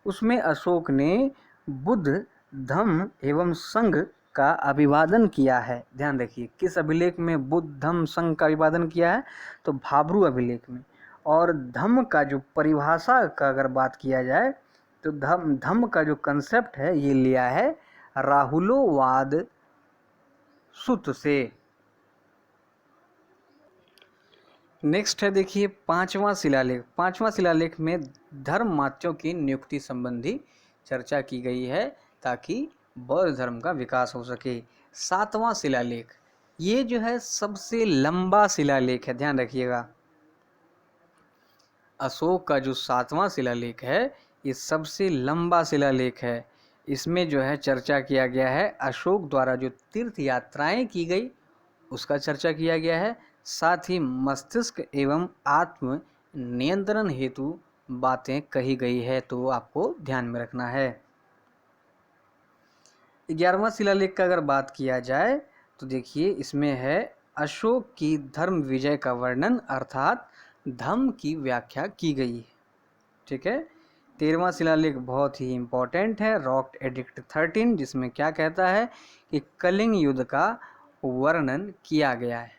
उसमें अशोक ने बुद्ध, धम्म एवं संघ का अभिवादन किया है। ध्यान रखिए, किस अभिलेख में बुद्ध, धम्म, संघ का अभिवादन किया है? तो भाब्रू अभिलेख में। और धम्म का जो परिभाषा का अगर बात किया जाए तो धम्म का जो कंसेप्ट है ये लिया है राहुलोवाद सुत से। नेक्स्ट है देखिए पांचवा शिलालेख। पांचवा शिलालेख में धर्ममात्यों की नियुक्ति संबंधी चर्चा की गई है ताकि बौद्ध धर्म का विकास हो सके। सातवां शिलालेख, ये जो है सबसे लंबा शिलालेख है, ध्यान रखिएगा। अशोक का जो सातवां शिलालेख है ये सबसे लंबा शिलालेख है। इसमें जो है चर्चा किया गया है अशोक द्वारा जो तीर्थ यात्राएं की गई उसका चर्चा किया गया है, साथ ही मस्तिष्क एवं आत्म नियंत्रण हेतु बातें कही गई है, तो आपको ध्यान में रखना है। 11वां शिलालेख का अगर बात किया जाए तो देखिए इसमें है अशोक की धर्म विजय का वर्णन, अर्थात धम्म की व्याख्या की गई है। ठीक है। 13वां शिलालेख बहुत ही इम्पोर्टेंट है, रॉक एडिक्ट 13, जिसमें क्या कहता है कि कलिंग युद्ध का वर्णन किया गया है।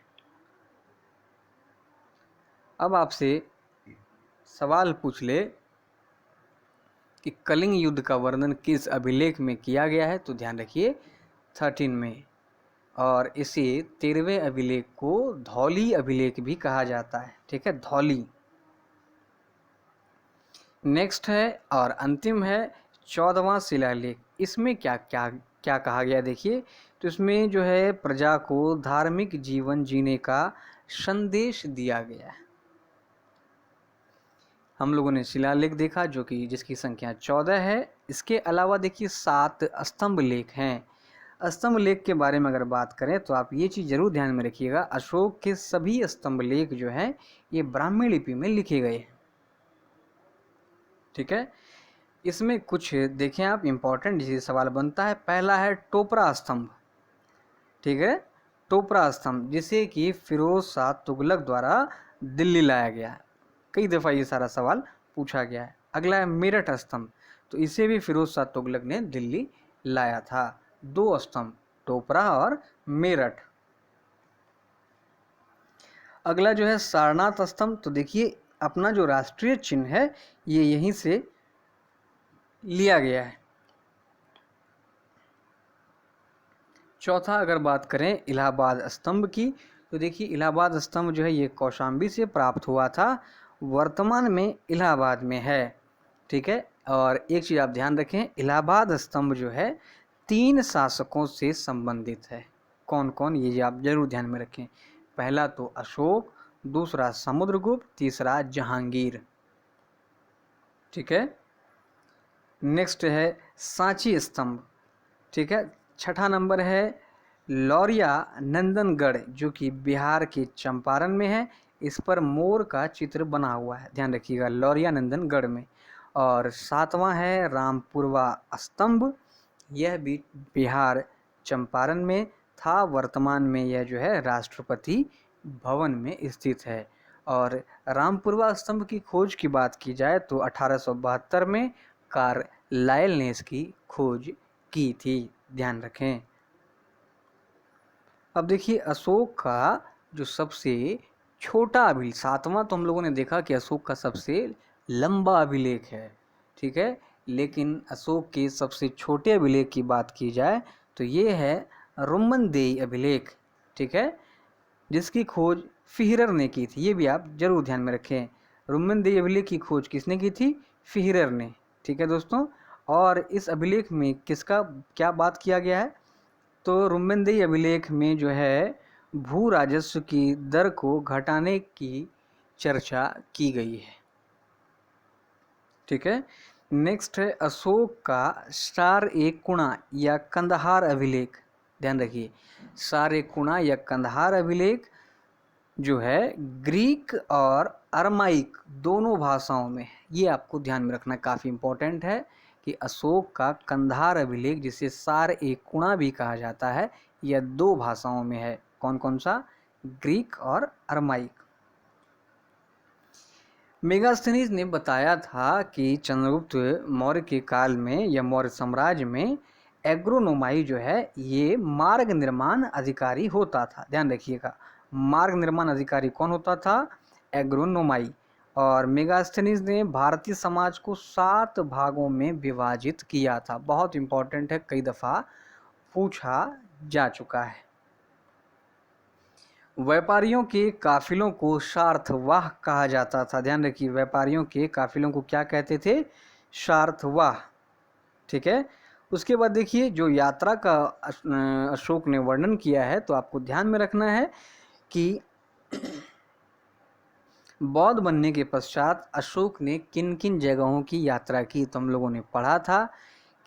अब आपसे सवाल पूछ ले कि कलिंग युद्ध का वर्णन किस अभिलेख में किया गया है, तो ध्यान रखिए 13 में। और इसे 13वें अभिलेख को धौली अभिलेख भी कहा जाता है। ठीक है, धौली। नेक्स्ट है और अंतिम है 14वां शिलालेख। इसमें क्या क्या क्या कहा गया देखिए, तो इसमें जो है प्रजा को धार्मिक जीवन जीने का संदेश दिया गया है। हम लोगों ने शिलालेख देखा जो कि जिसकी संख्या 14 है। इसके अलावा देखिए 7 स्तंभ लेख हैं। स्तंभ लेख के बारे में अगर बात करें तो आप ये चीज़ जरूर ध्यान में रखिएगा, अशोक के सभी स्तंभ लेख जो हैं ये ब्राह्मी लिपि में लिखे गए हैं। ठीक है, इसमें कुछ देखें आप इम्पोर्टेंट जिसे सवाल बनता है। पहला है टोपरा स्तंभ। ठीक है, टोपरा स्तंभ जिसे कि फिरोज शाह तुगलक द्वारा दिल्ली लाया गया है। कई दफ़ा ये सारा सवाल पूछा गया है। अगला है मेरठ स्तंभ, तो इसे भी फिरोज शाह तुगलक ने दिल्ली लाया था। 2 स्तंभ, टोपरा और मेरठ। अगला जो है सारनाथ स्तंभ, तो देखिए अपना जो राष्ट्रीय चिन्ह है ये यहीं से लिया गया है। चौथा अगर बात करें इलाहाबाद स्तंभ की, तो देखिए इलाहाबाद स्तंभ जो है ये कौशाम्बी से प्राप्त हुआ था, वर्तमान में इलाहाबाद में है। ठीक है, और एक चीज़ आप ध्यान रखें, इलाहाबाद स्तंभ जो है 3 शासकों से संबंधित है। कौन कौन, ये आप जरूर ध्यान में रखें। पहला तो अशोक, दूसरा समुद्रगुप्त, तीसरा जहांगीर। ठीक है, नेक्स्ट है सांची स्तंभ। ठीक है, छठा नंबर है लौरिया नंदनगढ़ जो कि बिहार के चंपारण में है। इस पर मोर का चित्र बना हुआ है, ध्यान रखिएगा, लौरिया नंदनगढ़ में। और 7वां है रामपुरवा स्तंभ, यह भी बिहार चंपारण में था, वर्तमान में यह जो है राष्ट्रपति भवन में स्थित है। और रामपुरवा स्तंभ की खोज की बात की जाए तो 1872 में कार्लाइल ने इसकी खोज की थी, ध्यान रखें। अब देखिए अशोक का जो सबसे छोटा अभिलेख, 7वां तो हम लोगों ने देखा कि अशोक का सबसे लंबा अभिलेख है। ठीक है, लेकिन अशोक के सबसे छोटे अभिलेख की बात की जाए तो ये है रुम्मनदेई अभिलेख। ठीक है, जिसकी खोज फिहरर ने की थी, ये भी आप जरूर ध्यान में रखें। रुम्मनदेई अभिलेख की खोज किसने की थी? फिहरर ने। ठीक है दोस्तों, और इस अभिलेख में किसका क्या बात किया गया है? तो रुम्मनदेई अभिलेख में जो है भू राजस्व की दर को घटाने की चर्चा की गई है। ठीक है, नेक्स्ट है अशोक का सार-ए-कुणा या कंदहार अभिलेख। ध्यान रखिए, सार-ए-कुणा या कंदहार अभिलेख जो है ग्रीक और अरमाइक दोनों भाषाओं में, ये आपको ध्यान में रखना काफ़ी इम्पोर्टेंट है कि अशोक का कंधार अभिलेख जिसे सार-ए-कुणा भी कहा जाता है, यह 2 भाषाओं में है। कौन कौन सा? ग्रीक और अरमाइक। मेगास्थनीज ने बताया था कि चंद्रगुप्त मौर्य के काल में या मौर्य साम्राज्य में एग्रोनोमाई जो है ये मार्ग निर्माण अधिकारी होता था। ध्यान रखिएगा, मार्ग निर्माण अधिकारी कौन होता था? एग्रोनोमाई। और मेगास्थनीज ने भारतीय समाज को 7 भागों में विभाजित किया था। बहुत इंपॉर्टेंट है, कई दफ़ा पूछा जा चुका है। व्यापारियों के काफिलों को सार्थवाह कहा जाता था। ध्यान रखिए, व्यापारियों के काफिलों को क्या कहते थे? सार्थवाह। ठीक है। उसके बाद देखिए, जो यात्रा का अशोक ने वर्णन किया है, तो आपको ध्यान में रखना है कि बौद्ध बनने के पश्चात अशोक ने किन किन जगहों की यात्रा की। तो हम लोगों ने पढ़ा था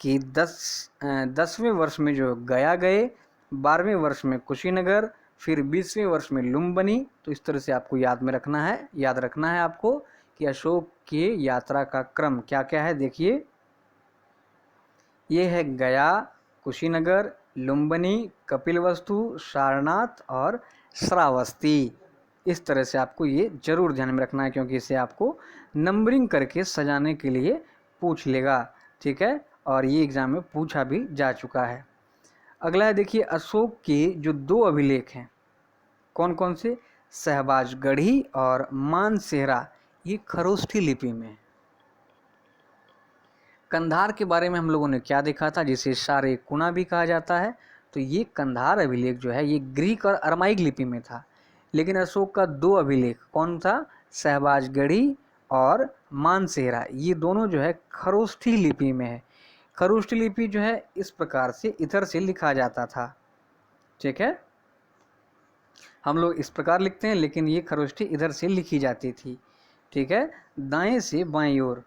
कि 10वें वर्ष में जो गया गए, 12वें वर्ष में कुशीनगर, फिर 20वें वर्ष में लुम्बिनी। तो इस तरह से आपको याद रखना है आपको कि अशोक के यात्रा का क्रम क्या क्या है। देखिए, ये है गया, कुशीनगर, लुम्बिनी, कपिलवस्तु, सारनाथ और श्रावस्ती। इस तरह से आपको ये जरूर ध्यान में रखना है, क्योंकि इसे आपको नंबरिंग करके सजाने के लिए पूछ लेगा। ठीक है, और ये एग्जाम में पूछा भी जा चुका है। अगला है, देखिए, अशोक के जो 2 अभिलेख हैं, कौन कौन से? सहबाजगढ़ी और मानसेहरा, ये खरोष्ठी लिपि में। कंधार के बारे में हम लोगों ने क्या देखा था, जिसे शारे कुना भी कहा जाता है। तो ये कंधार अभिलेख जो है ये ग्रीक और अरमाइक लिपि में था। लेकिन अशोक का 2 अभिलेख कौन था? सहबाजगढ़ी और मानसेहरा, ये दोनों जो है खरोष्ठी लिपि में है। खरोष्ठी लिपि जो है इस प्रकार से इधर से लिखा जाता था। ठीक है, हम लोग इस प्रकार लिखते हैं, लेकिन ये खरोष्ठी इधर से लिखी जाती थी। ठीक है, दाएं से बाएं ओर।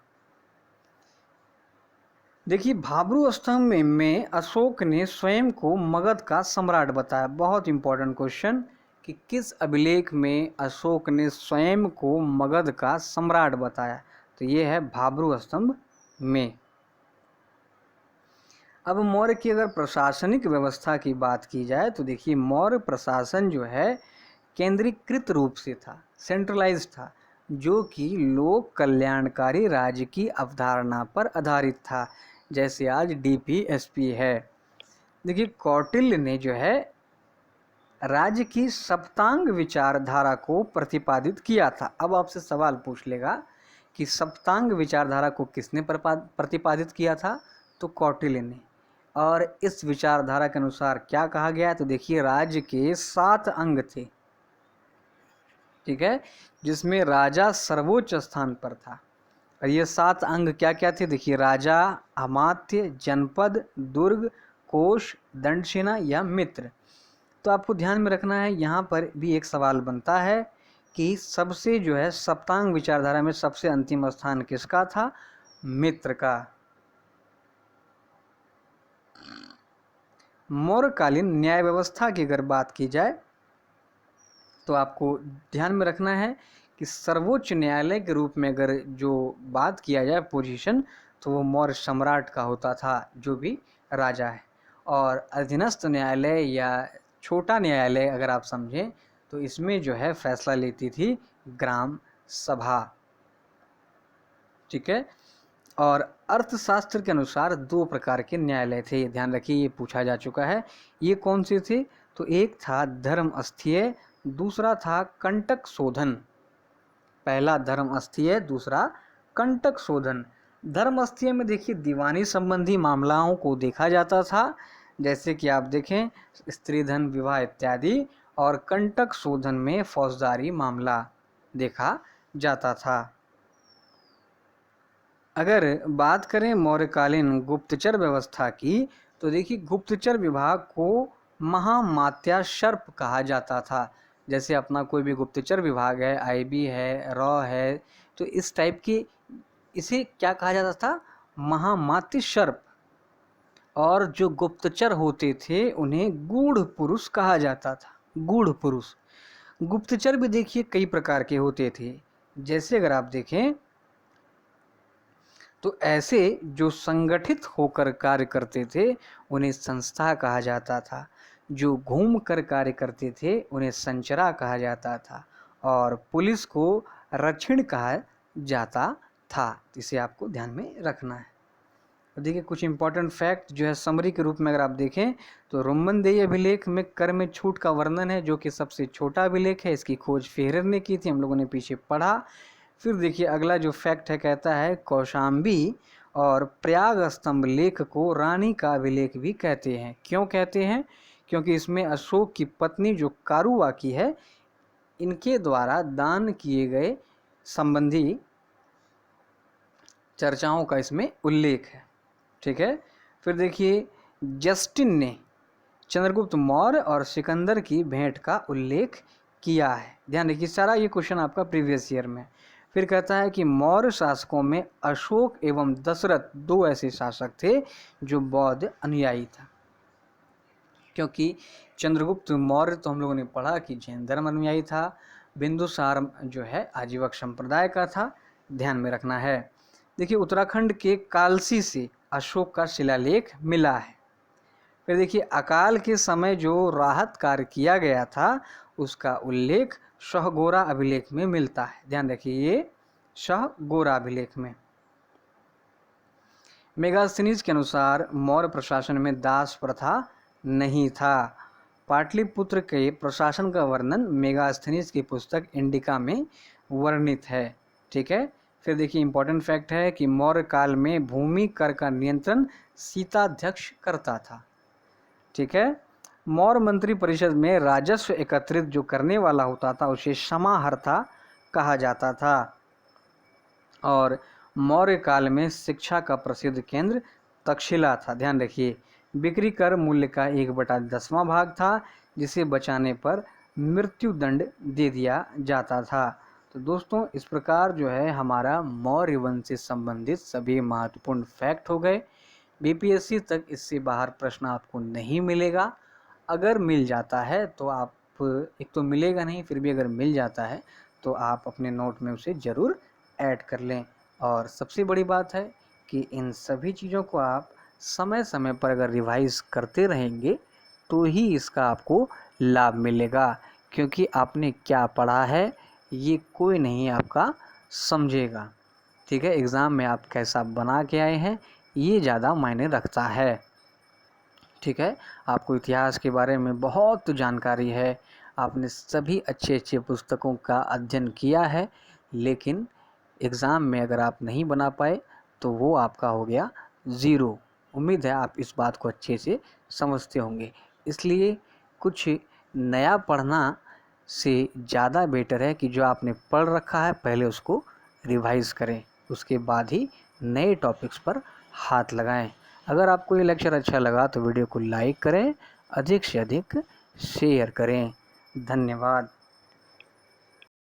देखिए, भाब्रू स्तंभ में अशोक ने स्वयं को मगध का सम्राट बताया। बहुत इंपॉर्टेंट क्वेश्चन कि किस अभिलेख में अशोक ने स्वयं को मगध का सम्राट बताया? तो ये है भाब्रू स्तंभ में। अब मौर्य की अगर प्रशासनिक व्यवस्था की बात की जाए, तो देखिए, मौर्य प्रशासन जो है केंद्रीकृत रूप से था, सेंट्रलाइज था, जो कि लोक कल्याणकारी राज्य की अवधारणा पर आधारित था, जैसे आज डीपीएसपी है। देखिए, कौटिल्य ने जो है राज्य की सप्तांग विचारधारा को प्रतिपादित किया था। अब आपसे सवाल पूछ लेगा कि सप्तांग विचारधारा को किसने प्रतिपादित किया था? तो कौटिल्य ने। और इस विचारधारा के अनुसार क्या कहा गया? तो देखिए, राज्य के 7 अंग थे। ठीक है, जिसमें राजा सर्वोच्च स्थान पर था। और ये 7 अंग क्या क्या थे? देखिए, राजा, अमात्य, जनपद, दुर्ग, कोश, दंडसेना या मित्र। तो आपको ध्यान में रखना है, यहाँ पर भी एक सवाल बनता है कि सबसे जो है सप्तांग विचारधारा में सबसे अंतिम स्थान किसका था? मित्र का। मौर्यकालीन न्याय व्यवस्था की अगर बात की जाए, तो आपको ध्यान में रखना है कि सर्वोच्च न्यायालय के रूप में अगर जो बात किया जाए पोजीशन, तो वो मौर्य सम्राट का होता था, जो भी राजा है। और अधीनस्थ न्यायालय या छोटा न्यायालय अगर आप समझें, तो इसमें जो है फैसला लेती थी ग्राम सभा। ठीक है, और अर्थशास्त्र के अनुसार 2 प्रकार के न्यायालय थे, ध्यान रखिए, ये पूछा जा चुका है। ये कौन से थे? तो एक था धर्म अस्थीय, दूसरा था कंटक शोधन। पहला धर्म अस्थीय, दूसरा कंटक शोधन। धर्म अस्थीय में देखिए, दीवानी संबंधी मामलाओं को देखा जाता था, जैसे कि आप देखें स्त्री धन विवाह इत्यादि। और कंटक शोधन में फौजदारी मामला देखा जाता था। अगर बात करें मौर्यकालीन गुप्तचर व्यवस्था की, तो देखिए, गुप्तचर विभाग को महामात्या सर्प कहा जाता था। जैसे अपना कोई भी गुप्तचर विभाग है, आईबी है, रॉ है, तो इस टाइप की इसे क्या कहा जाता था? महामात्य सर्प। और जो गुप्तचर होते थे उन्हें गूढ़ पुरुष कहा जाता था। गूढ़ पुरुष। गुप्तचर भी देखिए कई प्रकार के होते थे। जैसे अगर आप देखें, तो ऐसे जो संगठित होकर कार्य करते थे उन्हें संस्था कहा जाता था। जो घूम कर कार्य करते थे उन्हें संचरा कहा जाता था और पुलिस को रक्षिण कहा जाता था। इसे आपको ध्यान में रखना है। देखिए कुछ इंपॉर्टेंट फैक्ट जो है समरी के रूप में अगर आप देखें तो रुम्मनदेही अभिलेख में कर में छूट का वर्णन है, जो कि सबसे छोटा अभिलेख है। इसकी खोज फेहरर ने की थी, हम लोगों ने पीछे पढ़ा। फिर देखिए अगला जो फैक्ट है, कहता है कौशाम्बी और प्रयाग स्तंभ लेख को रानी का अभिलेख भी कहते हैं। क्यों कहते हैं? क्योंकि इसमें अशोक की पत्नी जो कारुवाकी है, इनके द्वारा दान किए गए संबंधी चर्चाओं का इसमें उल्लेख है। ठीक है। फिर देखिए जस्टिन ने चंद्रगुप्त मौर्य और सिकंदर की भेंट का उल्लेख किया है। ध्यान रखिए सारा ये क्वेश्चन आपका प्रीवियस ईयर में। फिर कहता है कि मौर्य शासकों में अशोक एवं दशरथ दो ऐसे शासक थे जो बौद्ध अनुयायी था। क्योंकि चंद्रगुप्त मौर्य तो हम लोगों ने पढ़ा कि जैन धर्म अनुयायी था, बिंदुसार जो है आजीवक संप्रदाय का था, ध्यान में रखना है। देखिए उत्तराखंड के कालसी से अशोक का शिलालेख मिला है। फिर देखिए अकाल के समय जो राहत कार्य किया गया था उसका उल्लेख शाहगोरा अभिलेख में मिलता है। ध्यान रखिए ये शाहगोरा अभिलेख में। मेगास्थनीज के अनुसार मौर्य प्रशासन में दास प्रथा नहीं था। पाटलिपुत्र के प्रशासन का वर्णन मेगास्थनीज की पुस्तक इंडिका में वर्णित है। ठीक है। फिर देखिए इंपॉर्टेंट फैक्ट है कि मौर्य काल में भूमि कर का नियंत्रण सीताध्यक्ष करता था। ठीक है। मौर्य मंत्री परिषद में राजस्व एकत्रित जो करने वाला होता था उसे समाहर्ता कहा जाता था। और मौर्य काल में शिक्षा का प्रसिद्ध केंद्र तक्षशिला था। ध्यान रखिए बिक्री कर मूल्य का 1/10वां भाग था, जिसे बचाने पर मृत्यु दंड दे दिया जाता था। तो दोस्तों इस प्रकार जो है हमारा मौर्य वंश से संबंधित सभी महत्वपूर्ण फैक्ट हो गए। बीपीएससी तक इससे बाहर प्रश्न आपको नहीं मिलेगा। अगर मिल जाता है तो आप, एक तो मिलेगा नहीं, फिर भी अगर मिल जाता है तो आप अपने नोट में उसे ज़रूर ऐड कर लें। और सबसे बड़ी बात है कि इन सभी चीज़ों को आप समय समय पर अगर रिवाइज करते रहेंगे तो ही इसका आपको लाभ मिलेगा, क्योंकि आपने क्या पढ़ा है ये कोई नहीं आपका समझेगा। ठीक है। एग्ज़ाम में आप कैसा बना के आए हैं ये ज़्यादा मायने रखता है। ठीक है। आपको इतिहास के बारे में बहुत जानकारी है, आपने सभी अच्छे अच्छे पुस्तकों का अध्ययन किया है, लेकिन एग्ज़ाम में अगर आप नहीं बना पाए तो वो आपका हो गया ज़ीरो। उम्मीद है आप इस बात को अच्छे से समझते होंगे। इसलिए कुछ नया पढ़ना से ज़्यादा बेटर है कि जो आपने पढ़ रखा है पहले उसको रिवाइज़ करें, उसके बाद ही नए टॉपिक्स पर हाथ लगाएं। अगर आपको ये लेक्चर अच्छा लगा तो वीडियो को लाइक करें, अधिक से अधिक शेयर करें। धन्यवाद।